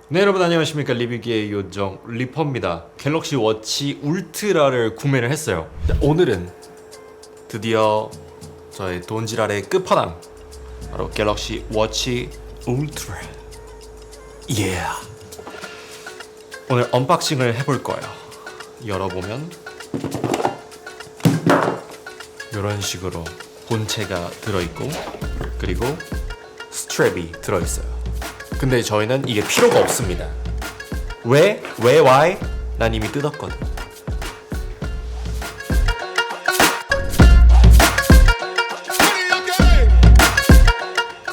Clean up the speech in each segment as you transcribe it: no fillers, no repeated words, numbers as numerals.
네, 여러분 안녕하십니까. 리뷰기의 요정 리퍼입니다. 갤럭시 워치 울트라를 구매를 했어요. 오늘은 드디어 저의 돈지랄의 끝판왕, 바로 갤럭시 워치 울트라. 오늘 언박싱을 해볼 거예요. 열어보면 이런 식으로 본체가 들어있고, 그리고 스트랩이 들어있어요. 근데 저희는 이게 필요가 없습니다. 왜? why? 난 이미 뜯었거든.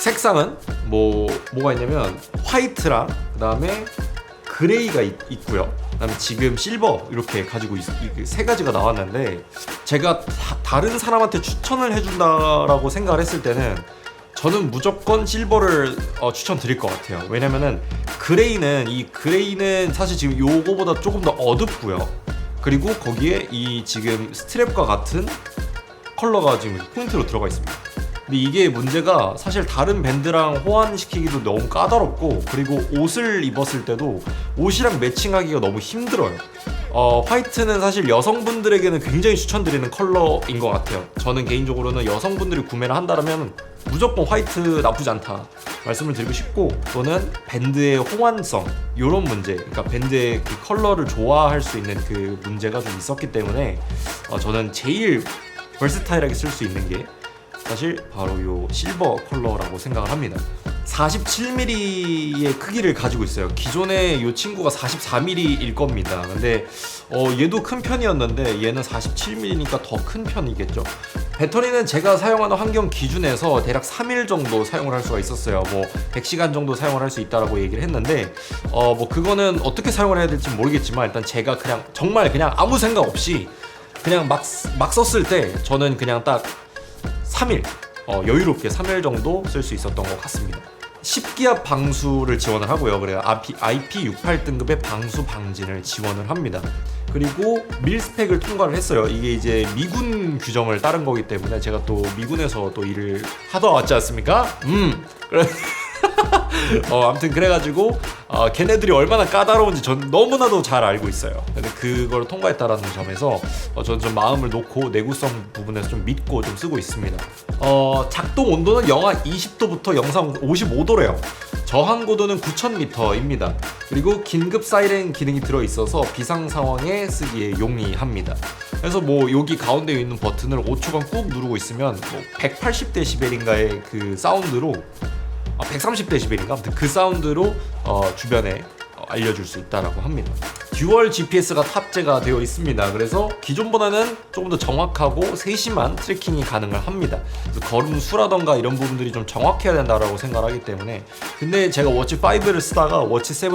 색상은 뭐가 있냐면 화이트랑 그다음에 그레이가 있고요. 그다음에 지금 실버 이렇게 가지고 세 가지가 나왔는데, 제가 다른 사람한테 추천을 해준다라고 생각을 했을 때는 저는 무조건 실버를 추천드릴 것 같아요. 왜냐면은 그레이는 사실 지금 요거보다 조금 더 어둡고요. 그리고 거기에 이 지금 스트랩과 같은 컬러가 지금 포인트로 들어가 있습니다. 근데 이게 문제가 사실 다른 밴드랑 호환시키기도 너무 까다롭고, 그리고 옷을 입었을 때도 옷이랑 매칭하기가 너무 힘들어요. 화이트는 사실 여성분들에게는 굉장히 추천드리는 컬러인 것 같아요. 저는 개인적으로는 여성분들이 구매를 한다면 무조건 화이트 나쁘지 않다 말씀을 드리고 싶고, 또는 밴드의 호환성 이런 문제, 그러니까 밴드의 그 컬러를 좋아할 수 있는 그 문제가 좀 있었기 때문에 저는 제일 버스타일하게 쓸 수 있는 게 사실 바로 요 실버 컬러라고 생각을 합니다. 47mm의 크기를 가지고 있어요. 기존에 이 친구가 44mm일 겁니다. 근데 얘도 큰 편이었는데 얘는 47mm니까 더 큰 편이겠죠. 배터리는 제가 사용하는 환경 기준에서 대략 3일 정도 사용을 할 수가 있었어요. 100시간 정도 사용을 할 수 있다라고 얘기를 했는데, 그거는 어떻게 사용을 해야 될지 모르겠지만, 일단 제가 정말 아무 생각 없이 그냥 막 썼을 때 저는 그냥 딱 3일 여유롭게 3일 정도 쓸 수 있었던 것 같습니다. 10기압 방수를 지원을 하고요. 그래요. IP68 등급의 방수 방진을 지원을 합니다. 그리고 밀스펙을 통과를 했어요. 이게 이제 미군 규정을 따른 거기 때문에, 제가 또 미군에서 또 일을 하다 왔지 않습니까? 그래. 아무튼 그래가지고 걔네들이 얼마나 까다로운지 전 너무나도 잘 알고 있어요. 근데 그걸 통과했다라는 점에서 저는 좀 마음을 놓고 내구성 부분에서 좀 믿고 좀 쓰고 있습니다. 작동 온도는 영하 20도부터 영상 55도래요. 저항 고도는 9000m입니다. 그리고 긴급 사이렌 기능이 들어있어서 비상 상황에 쓰기에 용이합니다. 그래서 여기 가운데 있는 버튼을 5초간 꾹 누르고 있으면 180dB인가의 그 사운드로 130dB인가? 아무튼 그 사운드로 주변에 알려줄 수 있다라고 합니다. 듀얼 GPS가 탑재가 되어 있습니다. 그래서 기존보다는 조금 더 정확하고 세심한 트래킹이 가능을 합니다. 그래서 걸음 수라던가 이런 부분들이 좀 정확해야 된다라고 생각을 하기 때문에. 근데 제가 워치 5를 쓰다가 워치 7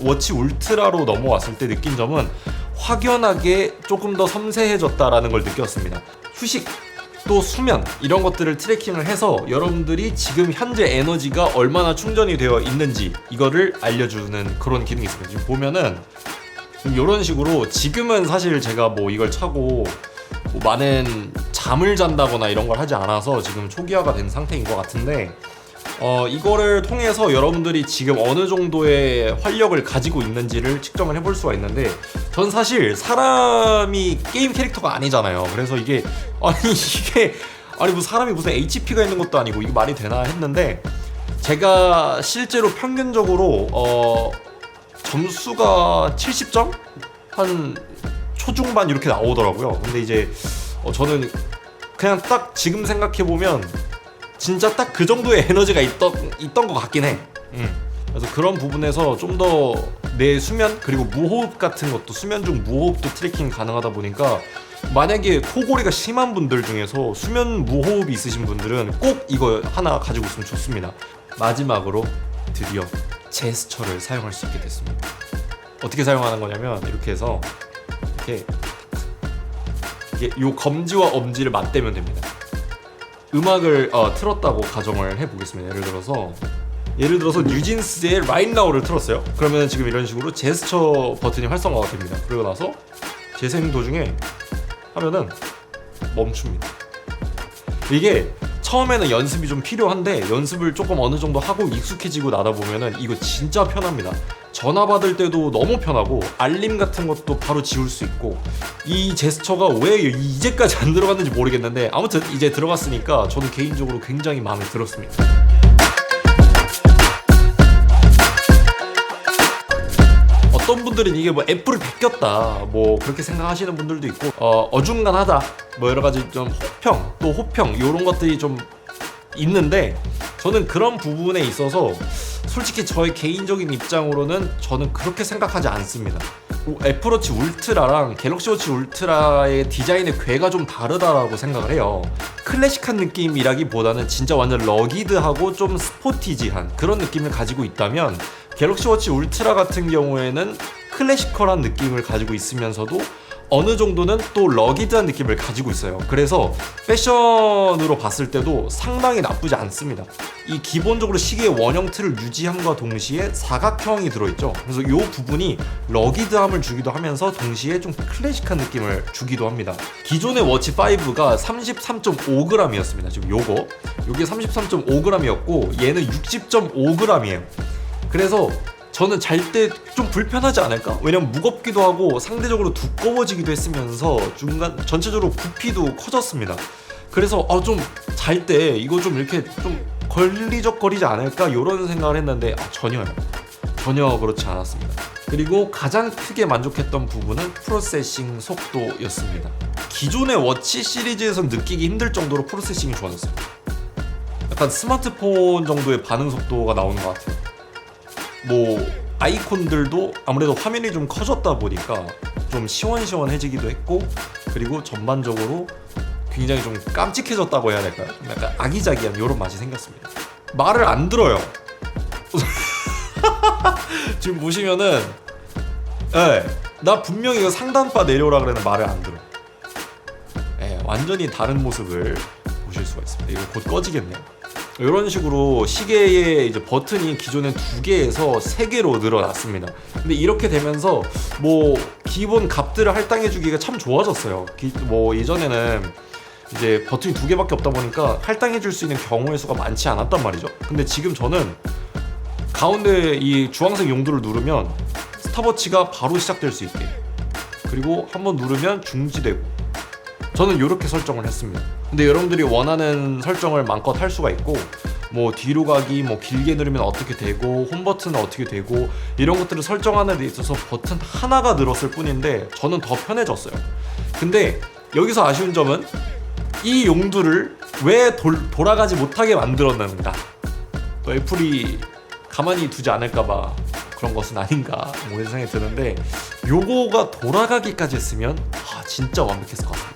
워치 울트라로 넘어왔을 때 느낀 점은 확연하게 조금 더 섬세해졌다라는 걸 느꼈습니다. 휴식, 또 수면, 이런 것들을 트래킹을 해서 여러분들이 지금 현재 에너지가 얼마나 충전이 되어 있는지 이거를 알려주는 그런 기능이 있습니다. 지금 보면은 이런 식으로, 지금은 사실 제가 이걸 차고 많은 잠을 잔다거나 이런 걸 하지 않아서 지금 초기화가 된 상태인 것 같은데, 이거를 통해서 여러분들이 지금 어느 정도의 활력을 가지고 있는지를 측정을 해볼 수가 있는데, 전 사실 사람이 게임 캐릭터가 아니잖아요. 그래서 이게 사람이 무슨 HP가 있는 것도 아니고 이게 말이 되나 했는데, 제가 실제로 평균적으로 점수가 70점? 한 초중반 이렇게 나오더라고요. 근데 이제 저는 그냥 딱 지금 생각해보면 진짜 딱 그 정도의 에너지가 있던 것 같긴 해. 그래서 그런 부분에서 좀 더 내 수면, 그리고 무호흡 같은 것도, 수면 중 무호흡도 트래킹 가능하다 보니까, 만약에 코골이가 심한 분들 중에서 수면 무호흡이 있으신 분들은 꼭 이거 하나 가지고 있으면 좋습니다. 마지막으로 드디어 제스처를 사용할 수 있게 됐습니다. 어떻게 사용하는 거냐면, 이렇게 해서 이게 요 검지와 엄지를 맞대면 됩니다. 음악을 틀었다고 가정을 해보겠습니다. 예를 들어서 뉴진스의 Right Now를 틀었어요. 그러면 지금 이런 식으로 제스처 버튼이 활성화가 됩니다. 그리고 나서 재생 도중에 하면은 멈춥니다. 이게 처음에는 연습이 좀 필요한데, 연습을 조금 어느 정도 하고 익숙해지고 나다 보면은 이거 진짜 편합니다. 전화 받을 때도 너무 편하고 알림 같은 것도 바로 지울 수 있고 이 제스처가 왜 이제까지 안 들어갔는지 모르겠는데 아무튼 이제 들어갔으니까 저는 개인적으로 굉장히 마음에 들었습니다. 어떤 분들은 이게 뭐 애플을 베꼈다 뭐 그렇게 생각하시는 분들도 있고 어중간하다 뭐 여러 가지 좀 호평 이런 것들이 좀 있는데 저는 그런 부분에 있어서 솔직히 저의 개인적인 입장으로는 저는 그렇게 생각하지 않습니다. 애플워치 울트라랑 갤럭시워치 울트라의 디자인의 궤가 좀 다르다라고 생각을 해요. 클래식한 느낌이라기보다는 진짜 완전 러기드하고 좀 스포티지한 그런 느낌을 가지고 있다면 갤럭시워치 울트라 같은 경우에는 클래시컬한 느낌을 가지고 있으면서도 어느 정도는 또 러기드한 느낌을 가지고 있어요. 그래서 패션으로 봤을 때도 상당히 나쁘지 않습니다. 이 기본적으로 시계의 원형 틀을 유지함과 동시에 사각형이 들어있죠. 그래서 이 부분이 러기드함을 주기도 하면서 동시에 좀 클래식한 느낌을 주기도 합니다. 기존의 워치 5가 33.5g이었습니다. 지금 요게 33.5g이었고 얘는 60.5g이에요. 그래서 저는 잘 때 좀 불편하지 않을까? 왜냐면 무겁기도 하고 상대적으로 두꺼워지기도 했으면서 전체적으로 부피도 커졌습니다. 그래서 좀 잘 때 이거 좀 이렇게 좀 걸리적거리지 않을까? 이런 생각을 했는데 전혀 그렇지 않았습니다. 그리고 가장 크게 만족했던 부분은 프로세싱 속도였습니다. 기존의 워치 시리즈에서 느끼기 힘들 정도로 프로세싱이 좋아졌어요. 약간 스마트폰 정도의 반응 속도가 나오는 것 같아요. 뭐 아이콘들도 아무래도 화면이 좀 커졌다 보니까 좀 시원시원해지기도 했고 그리고 전반적으로 굉장히 좀 깜찍해졌다고 해야 될까요? 좀 약간 아기자기한 이런 맛이 생겼습니다. 말을 안 들어요. 지금 보시면은 나 분명히 이거 상단바 내려오라 그랬는데 말을 안 들어. 완전히 다른 모습을 보실 수가 있습니다. 이거 곧 꺼지겠네요. 이런 식으로 시계의 이제 버튼이 기존에 2개에서 3개로 늘어났습니다. 근데 이렇게 되면서 뭐 기본 값들을 할당해주기가 참 좋아졌어요. 뭐 예전에는 이제 버튼이 2개밖에 없다 보니까 할당해줄 수 있는 경우의 수가 많지 않았단 말이죠. 근데 지금 저는 가운데 이 주황색 용도를 누르면 스탑워치가 바로 시작될 수 있게, 그리고 한번 누르면 중지되고, 저는 이렇게 설정을 했습니다. 근데 여러분들이 원하는 설정을 마음껏 할 수가 있고, 뭐 뒤로 가기, 뭐 길게 누르면 어떻게 되고, 홈 버튼은 어떻게 되고, 이런 것들을 설정하는 데 있어서 버튼 하나가 늘었을 뿐인데 저는 더 편해졌어요. 근데 여기서 아쉬운 점은 이 용도를 왜 돌아가지 못하게 만들었는가, 또 애플이 가만히 두지 않을까봐 그런 것은 아닌가 뭐 이런 생각이 드는데, 요거가 돌아가기까지 했으면 진짜 완벽했을 것 같아요.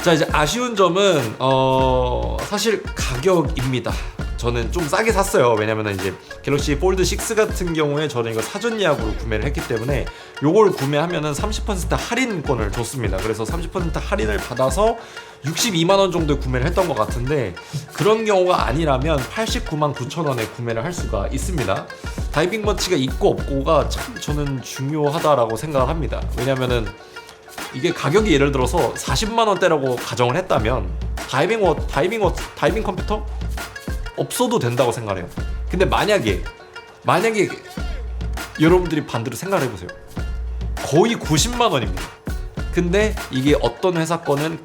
자, 이제 아쉬운 점은 사실 가격입니다. 저는 좀 싸게 샀어요. 왜냐면 이제 갤럭시 폴드 6 같은 경우에 저는 이거 사전 예약으로 구매를 했기 때문에 요걸 구매하면은 30% 할인권을 줬습니다. 그래서 30% 할인을 받아서 62만 원 정도에 구매를 했던 것 같은데, 그런 경우가 아니라면 89만 9천 원에 구매를 할 수가 있습니다. 다이빙 워치가 있고 없고가 참 저는 중요하다라고 생각을 합니다. 왜냐면은 이게 가격이 예를 들어서 40만 원대라고 가정을 했다면 다이빙 컴퓨터 없어도 된다고 생각해요. 근데 만약에 여러분들이 반대로 생각을 해보세요. 거의 90만 원입니다. 근데 이게 어떤 회사 거는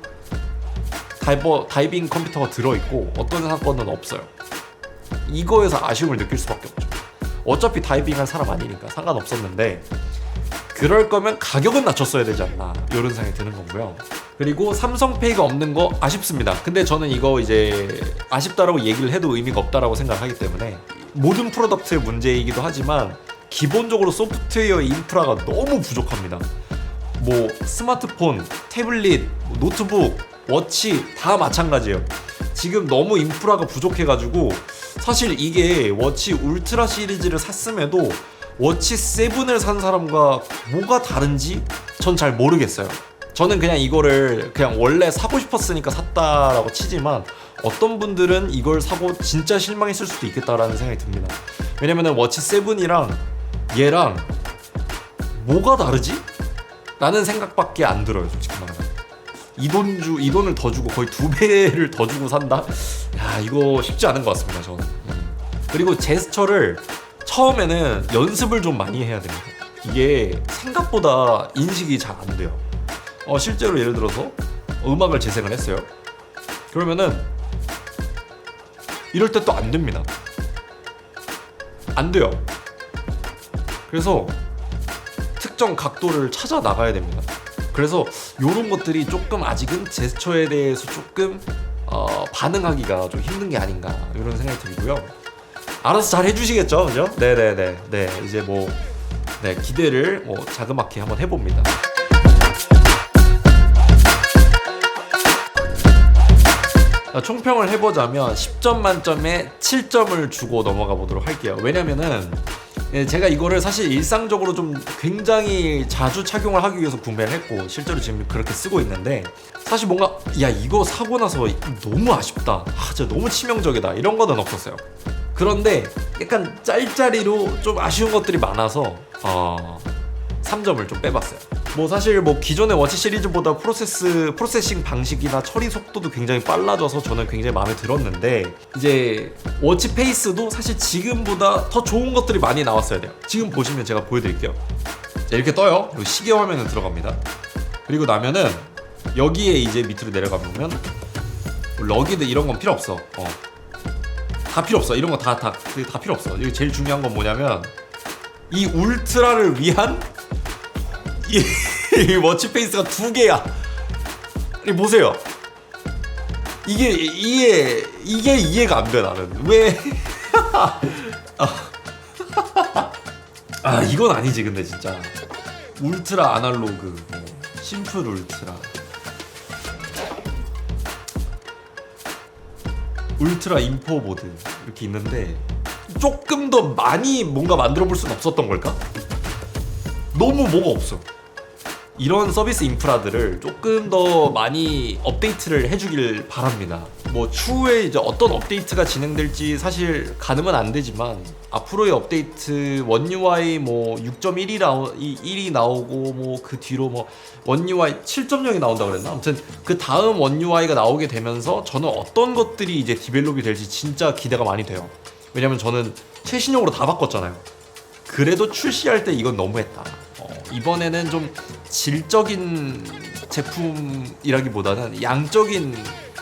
다이빙 컴퓨터가 들어있고 어떤 회사 거는 없어요. 이거에서 아쉬움을 느낄 수밖에 없죠. 어차피 다이빙 할 사람 아니니까 상관없었는데, 그럴 거면 가격은 낮췄어야 되지 않나, 이런 생각이 드는 거고요. 그리고 삼성페이가 없는 거 아쉽습니다. 근데 저는 이거 이제 아쉽다라고 얘기를 해도 의미가 없다라고 생각하기 때문에, 모든 프로덕트의 문제이기도 하지만 기본적으로 소프트웨어 인프라가 너무 부족합니다. 뭐 스마트폰, 태블릿, 노트북, 워치 다 마찬가지예요. 지금 너무 인프라가 부족해가지고 사실 이게 워치 울트라 시리즈를 샀음에도 워치 7을 산 사람과 뭐가 다른지 전 잘 모르겠어요. 저는 그냥 이거를 그냥 원래 사고 싶었으니까 샀다라고 치지만, 어떤 분들은 이걸 사고 진짜 실망했을 수도 있겠다라는 생각이 듭니다. 왜냐면은 워치 7이랑 얘랑 뭐가 다르지? 라는 생각밖에 안 들어요, 솔직히 말하면. 이 돈을 더 주고 거의 2배를 더 주고 산다? 야, 이거 쉽지 않은 것 같습니다, 저는. 그리고 제스처를 처음에는 연습을 좀 많이 해야 됩니다. 이게 생각보다 인식이 잘 안 돼요. 실제로 예를 들어서 음악을 재생을 했어요. 그러면은 이럴 때 또 안 됩니다. 안 돼요. 그래서 특정 각도를 찾아 나가야 됩니다. 그래서 이런 것들이 조금 아직은 제스처에 대해서 조금 반응하기가 좀 힘든 게 아닌가 이런 생각이 들고요. 알아서 잘 해주시겠죠, 그죠? 네네네. 네, 이제 뭐 기대를 자그맣게 한번 해봅니다. 총평을 해보자면 10점 만점에 7점을 주고 넘어가 보도록 할게요. 왜냐면은 제가 이거를 사실 일상적으로 좀 굉장히 자주 착용을 하기 위해서 구매를 했고 실제로 지금 그렇게 쓰고 있는데 사실 뭔가 야 이거 사고 나서 너무 아쉽다, 진짜 너무 치명적이다 이런 거는 없었어요. 그런데 약간 짤짤이로 좀 아쉬운 것들이 많아서 3점을 좀 빼봤어요. 뭐 사실 뭐 기존의 워치 시리즈보다 프로세싱 방식이나 처리 속도도 굉장히 빨라져서 저는 굉장히 마음에 들었는데 이제 워치 페이스도 사실 지금보다 더 좋은 것들이 많이 나왔어야 돼요. 지금 보시면 제가 보여드릴게요. 자, 이렇게 떠요. 여기 시계 화면에 들어갑니다. 그리고 나면은 여기에 이제 밑으로 내려가보면 러기드 이런 건 필요 없어. 다 필요 없어. 이런 거 다 필요 없어. 여기 제일 중요한 건 뭐냐면 이 울트라를 위한 이 워치 페이스가 2개야. 보세요. 이게 이해가 안 돼, 나는. 왜? 이건 아니지, 근데 진짜. 울트라 아날로그, 심플 울트라. 울트라 인포보드 이렇게 있는데 조금 더 많이 뭔가 만들어 볼 수는 없었던 걸까? 너무 뭐가 없어. 이런 서비스 인프라들을 조금 더 많이 업데이트를 해주길 바랍니다. 뭐 추후에 이제 어떤 업데이트가 진행될지 사실 가늠은 안 되지만 앞으로의 업데이트 원 UI 뭐 6.1이 나오고 뭐 그 뒤로 뭐 원 UI 7.0이 나온다 그랬나? 아무튼 그 다음 원 UI가 나오게 되면서 저는 어떤 것들이 이제 디벨롭이 될지 진짜 기대가 많이 돼요. 왜냐면 저는 최신형으로 다 바꿨잖아요. 그래도 출시할 때 이건 너무했다. 이번에는 좀 질적인 제품이라기보다는 양적인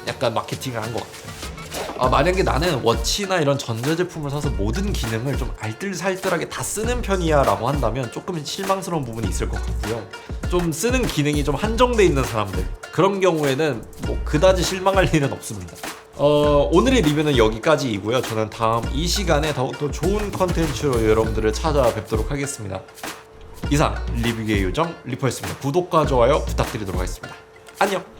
약간 마케팅을 한 것 같아요. 만약에 나는 워치나 이런 전자제품을 사서 모든 기능을 좀 알뜰살뜰하게 다 쓰는 편이야 라고 한다면 조금 실망스러운 부분이 있을 것 같고요. 좀 쓰는 기능이 좀 한정돼 있는 사람들, 그런 경우에는 뭐 그다지 실망할 일은 없습니다. 오늘의 리뷰는 여기까지이고요. 저는 다음 이 시간에 더욱더 좋은 컨텐츠로 여러분들을 찾아뵙도록 하겠습니다. 이상 리뷰계의 요정 리퍼였습니다. 구독과 좋아요 부탁드리도록 하겠습니다. 안녕.